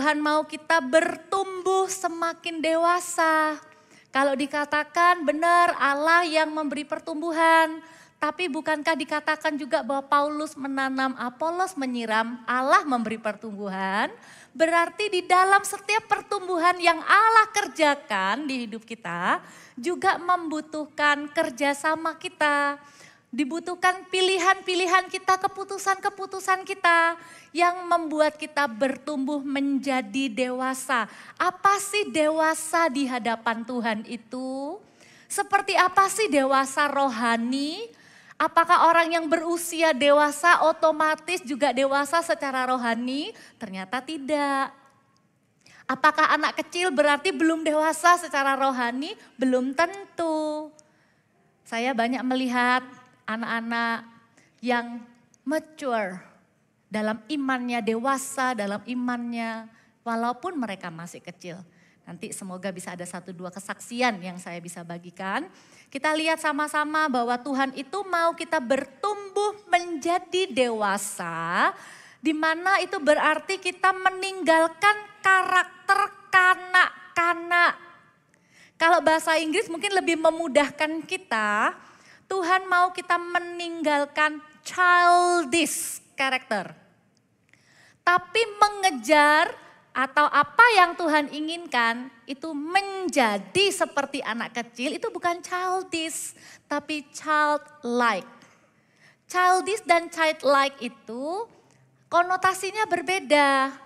Tuhan mau kita bertumbuh semakin dewasa. Kalau dikatakan benar Allah yang memberi pertumbuhan. Tapi bukankah dikatakan juga bahwa Paulus menanam, Apolos menyiram, Allah memberi pertumbuhan. Berarti di dalam setiap pertumbuhan yang Allah kerjakan di hidup kita juga membutuhkan kerjasama kita. Dibutuhkan pilihan-pilihan kita, keputusan-keputusan kita yang membuat kita bertumbuh menjadi dewasa. Apa sih dewasa di hadapan Tuhan itu? Seperti apa sih dewasa rohani? Apakah orang yang berusia dewasa otomatis juga dewasa secara rohani? Ternyata tidak. Apakah anak kecil berarti belum dewasa secara rohani? Belum tentu. Saya banyak melihat anak-anak yang mature dalam imannya, dewasa dalam imannya, walaupun mereka masih kecil. Nanti semoga bisa ada 1-2 kesaksian yang saya bisa bagikan. Kita lihat sama-sama bahwa Tuhan itu mau kita bertumbuh menjadi dewasa, di mana itu berarti kita meninggalkan karakter kanak-kanak. Kalau bahasa Inggris mungkin lebih memudahkan kita, Tuhan mau kita meninggalkan childish character. Tapi mengejar atau apa yang Tuhan inginkan itu menjadi seperti anak kecil, itu bukan childish tapi childlike. Childish dan childlike itu konotasinya berbeda.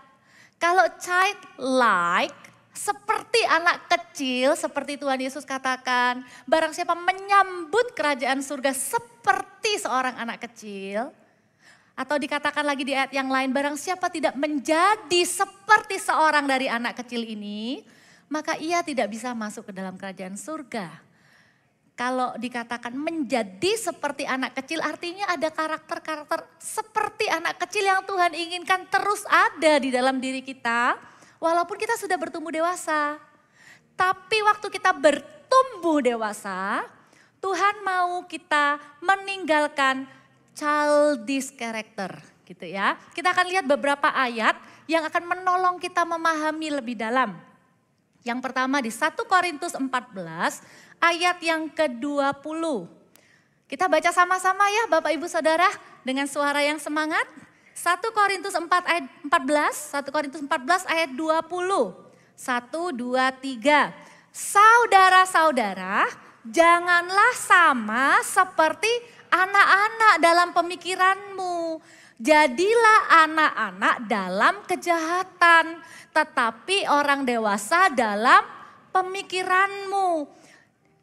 Kalau childlike seperti anak kecil, seperti Tuhan Yesus katakan, barang siapa menyambut kerajaan surga seperti seorang anak kecil, atau dikatakan lagi di ayat yang lain, barang siapa tidak menjadi seperti seorang dari anak kecil ini, maka ia tidak bisa masuk ke dalam kerajaan surga. Kalau dikatakan menjadi seperti anak kecil, artinya ada karakter-karakter seperti anak kecil yang Tuhan inginkan terus ada di dalam diri kita, walaupun kita sudah bertumbuh dewasa. Tapi waktu kita bertumbuh dewasa, Tuhan mau kita meninggalkan childish character gitu ya. Kita akan lihat beberapa ayat yang akan menolong kita memahami lebih dalam. Yang pertama di 1 Korintus 14 ayat yang ke-20. Kita baca sama-sama ya Bapak Ibu Saudara dengan suara yang semangat. 1 Korintus 4 ayat 14, 1 Korintus 14 ayat 20. 1, 2, 3. Saudara-saudara, janganlah sama seperti anak-anak dalam pemikiranmu. Jadilah anak-anak dalam kejahatan, tetapi orang dewasa dalam pemikiranmu.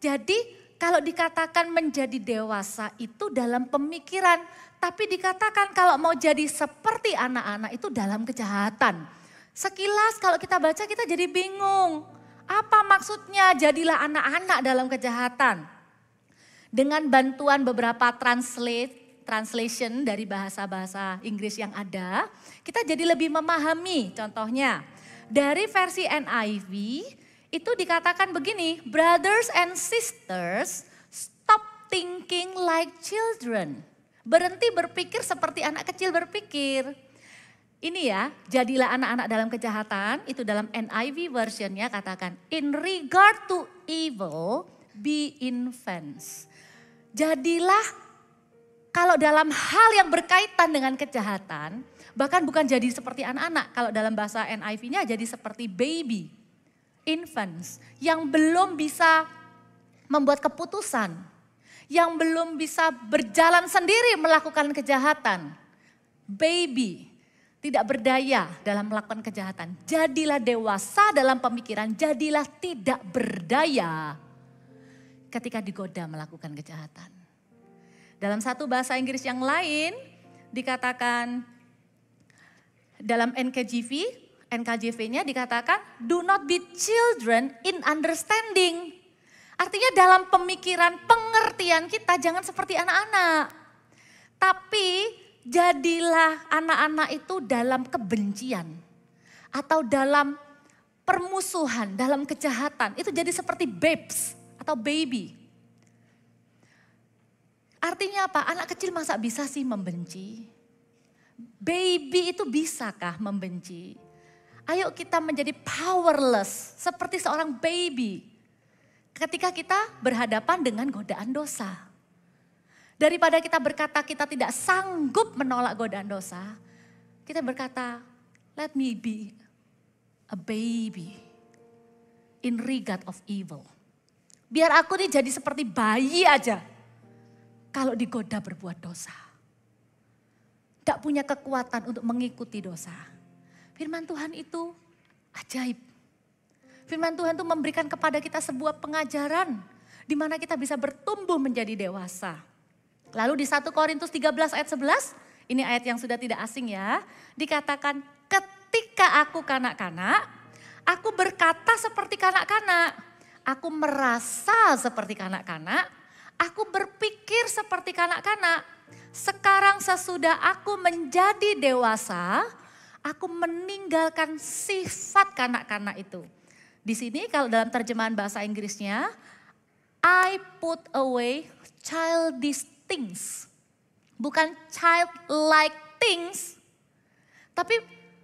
Jadi kalau dikatakan menjadi dewasa itu dalam pemikiran, tapi dikatakan kalau mau jadi seperti anak-anak itu dalam kejahatan. Sekilas kalau kita baca kita jadi bingung. Apa maksudnya jadilah anak-anak dalam kejahatan? Dengan bantuan beberapa translation dari bahasa-bahasa Inggris yang ada, kita jadi lebih memahami. Contohnya dari versi NIV itu dikatakan begini, brothers and sisters, stop thinking like children. Berhenti berpikir seperti anak kecil berpikir. Ini ya, jadilah anak-anak dalam kejahatan, itu dalam NIV versionnya katakan, in regard to evil, be infants. Jadilah kalau dalam hal yang berkaitan dengan kejahatan, bahkan bukan jadi seperti anak-anak, kalau dalam bahasa NIV-nya jadi seperti baby, infants, yang belum bisa membuat keputusan, yang belum bisa berjalan sendiri melakukan kejahatan. Baby, tidak berdaya dalam melakukan kejahatan. Jadilah dewasa dalam pemikiran, jadilah tidak berdaya ketika digoda melakukan kejahatan. Dalam satu bahasa Inggris yang lain dikatakan dalam NKJV-nya dikatakan do not be children in understanding. Artinya dalam pemikiran, pengertian kita jangan seperti anak-anak. Tapi jadilah anak-anak itu dalam kebencian atau dalam permusuhan, dalam kejahatan. Itu jadi seperti babes atau baby. Artinya apa? Anak kecil masa bisa sih membenci? Baby itu bisakah membenci? Ayo kita menjadi powerless seperti seorang baby ketika kita berhadapan dengan godaan dosa. Daripada kita berkata kita tidak sanggup menolak godaan dosa, kita berkata, let me be a baby in regard of evil. Biar aku nih jadi seperti bayi aja kalau digoda berbuat dosa. Tidak punya kekuatan untuk mengikuti dosa. Firman Tuhan itu ajaib. Firman Tuhan itu memberikan kepada kita sebuah pengajaran di mana kita bisa bertumbuh menjadi dewasa. Lalu di 1 Korintus 13 ayat 11, ini ayat yang sudah tidak asing ya. Dikatakan ketika aku kanak-kanak, aku berkata seperti kanak-kanak. Aku merasa seperti kanak-kanak, aku berpikir seperti kanak-kanak. Sekarang sesudah aku menjadi dewasa, aku meninggalkan sifat kanak-kanak itu. Di sini kalau dalam terjemahan bahasa Inggrisnya, I put away childish things. Bukan childlike things. Tapi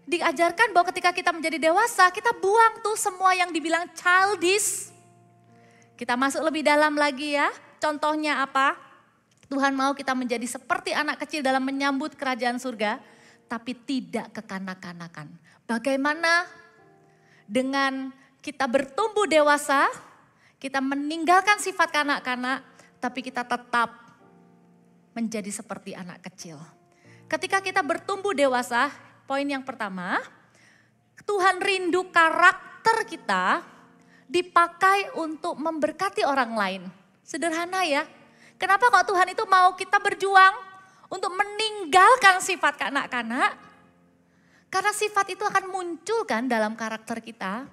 diajarkan bahwa ketika kita menjadi dewasa, kita buang tuh semua yang dibilang childish. Kita masuk lebih dalam lagi ya. Contohnya apa? Tuhan mau kita menjadi seperti anak kecil dalam menyambut kerajaan surga, tapi tidak kekanak-kanakan. Bagaimana dengan kita bertumbuh dewasa, kita meninggalkan sifat kanak-kanak, tapi kita tetap menjadi seperti anak kecil. Ketika kita bertumbuh dewasa, poin yang pertama, Tuhan rindu karakter kita dipakai untuk memberkati orang lain. Sederhana ya. Kenapa kok Tuhan itu mau kita berjuang untuk meninggalkan sifat kanak-kanak? Karena sifat itu akan muncul kan dalam karakter kita.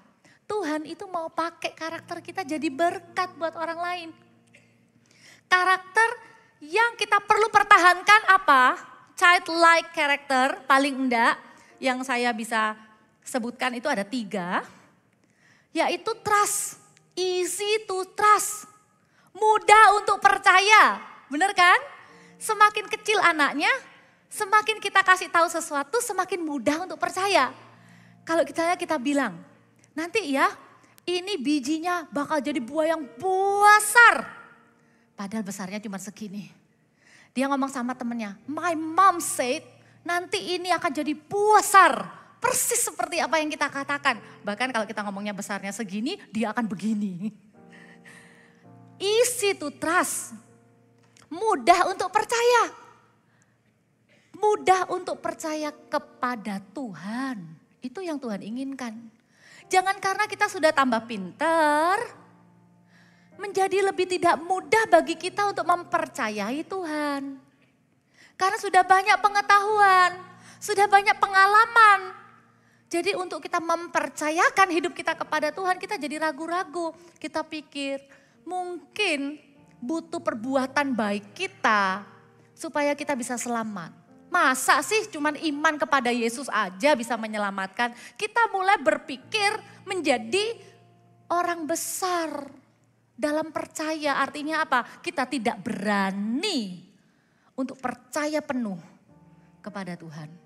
Tuhan itu mau pakai karakter kita jadi berkat buat orang lain. Karakter yang kita perlu pertahankan apa? Childlike character paling enggak yang saya bisa sebutkan itu ada 3. Yaitu trust, easy to trust. Mudah untuk percaya, benar kan? Semakin kecil anaknya, semakin kita kasih tahu sesuatu, semakin mudah untuk percaya. Kalau kita bilang, nanti ya ini bijinya bakal jadi buah yang besar. Padahal besarnya cuma segini. Dia ngomong sama temennya, my mom said nanti ini akan jadi buah besar. Persis seperti apa yang kita katakan. Bahkan kalau kita ngomongnya besarnya segini, dia akan begini. Easy to trust. Mudah untuk percaya. Mudah untuk percaya kepada Tuhan. Itu yang Tuhan inginkan. Jangan karena kita sudah tambah pinter, menjadi lebih tidak mudah bagi kita untuk mempercayai Tuhan. Karena sudah banyak pengetahuan, sudah banyak pengalaman. Jadi untuk kita mempercayakan hidup kita kepada Tuhan, kita jadi ragu-ragu. Kita pikir mungkin butuh perbuatan baik kita supaya kita bisa selamat. Masa sih cuman iman kepada Yesus aja bisa menyelamatkan? Kita mulai berpikir menjadi orang besar dalam percaya. Artinya apa? Kita tidak berani untuk percaya penuh kepada Tuhan.